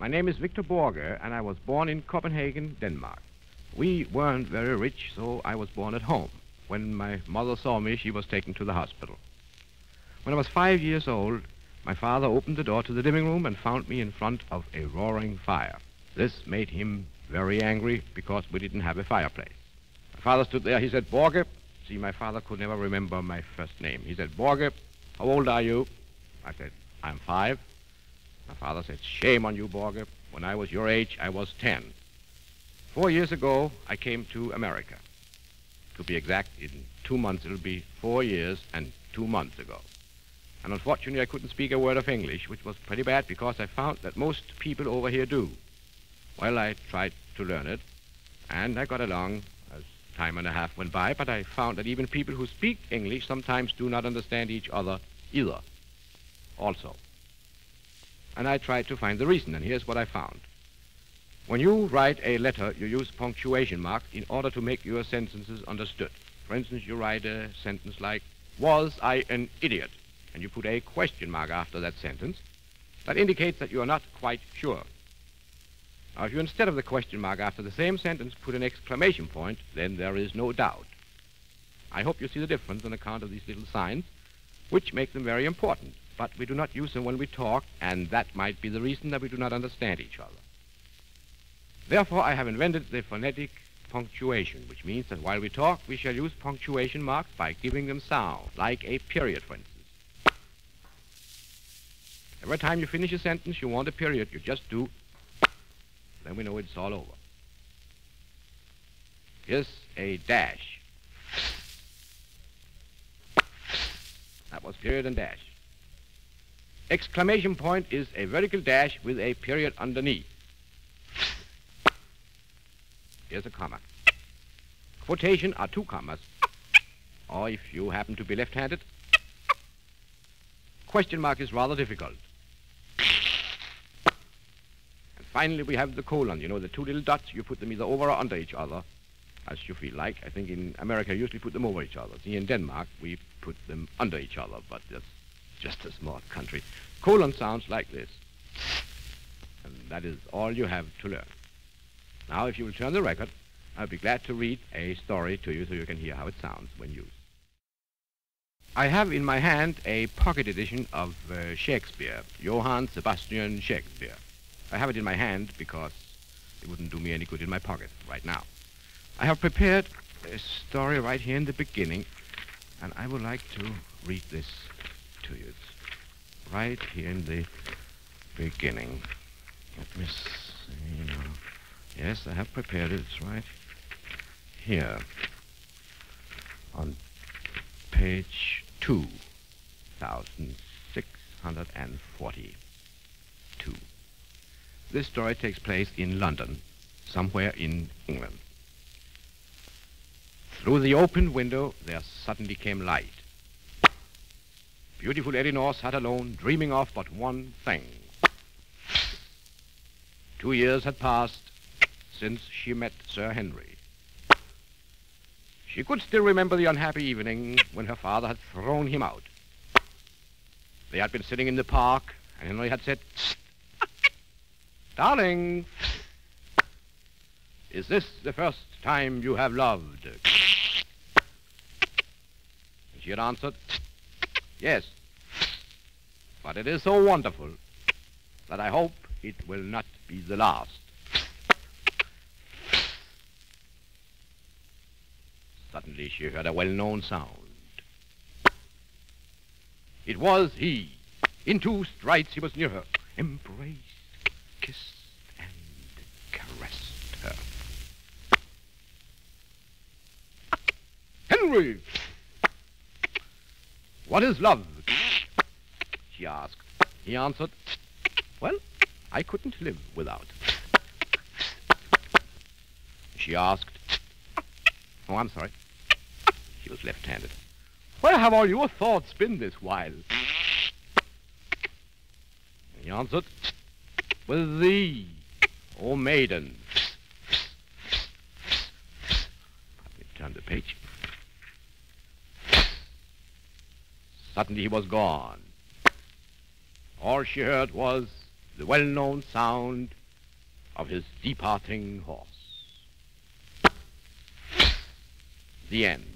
My name is Victor Borge, and I was born in Copenhagen, Denmark. We weren't very rich, so I was born at home. When my mother saw me, she was taken to the hospital. When I was 5 years old, my father opened the door to the living room and found me in front of a roaring fire. This made him very angry because we didn't have a fireplace. My father stood there. He said, Borge. See, my father could never remember my first name. He said, Borge, how old are you? I said, I'm 5. My father said, shame on you, Borge. When I was your age, I was 10. 4 years ago, I came to America. To be exact, in 2 months, it'll be 4 years and 2 months ago. And unfortunately, I couldn't speak a word of English, which was pretty bad because I found that most people over here do. Well, I tried to learn it, and I got along as time and a half went by, but I found that even people who speak English sometimes do not understand each other either, also. And I tried to find the reason, and here's what I found. When you write a letter, you use punctuation marks in order to make your sentences understood. For instance, you write a sentence like, was I an idiot? And you put a question mark after that sentence. That indicates that you are not quite sure. Now, if you, instead of the question mark after the same sentence, put an exclamation point, then there is no doubt. I hope you see the difference on account of these little signs, which make them very important. But we do not use them when we talk, and that might be the reason that we do not understand each other. Therefore, I have invented the phonetic punctuation, which means that while we talk, we shall use punctuation marks by giving them sound, like a period, for instance. Every time you finish a sentence, you want a period, you just do, then we know it's all over. Here's a dash. That was period and dash. Exclamation point is a vertical dash with a period underneath. Here's a comma. Quotation are 2 commas, or if you happen to be left-handed, question mark is rather difficult. And finally, we have the colon. You know, the 2 little dots, you put them either over or under each other, as you feel like. I think in America, you usually put them over each other. See, in Denmark, we put them under each other, but that's just a small country. Colon sounds like this. And that is all you have to learn. Now, if you will turn the record, I'll be glad to read a story to you so you can hear how it sounds when used. I have in my hand a pocket edition of Shakespeare, Johann Sebastian Shakespeare. I have it in my hand because it wouldn't do me any good in my pocket right now. I have prepared a story right here in the beginning, and I would like to read this to you. It's right here in the beginning. Let me see now. Yes, I have prepared it. It's right here on page 2642. This story takes place in London, somewhere in England. Through the open window, there suddenly came light. Beautiful Elinor sat alone, dreaming of but one thing. 2 years had passed since she met Sir Henry. She could still remember the unhappy evening when her father had thrown him out. They had been sitting in the park, and Henry had said, "Darling, is this the first time you have loved?" And she had answered, "Yes, but it is so wonderful that I hope it will not be the last." Suddenly she heard a well-known sound. It was he. In 2 strides he was near her, embraced, kissed, and caressed her. "Henry, what is love?" she asked. He answered, "Well, I couldn't live without." She asked, "Oh, I'm sorry." She was left-handed. "Where have all your thoughts been this while?" He answered, "With thee, O maiden." Let me turn the page. Suddenly he was gone. All she heard was the well-known sound of his departing horse. The end.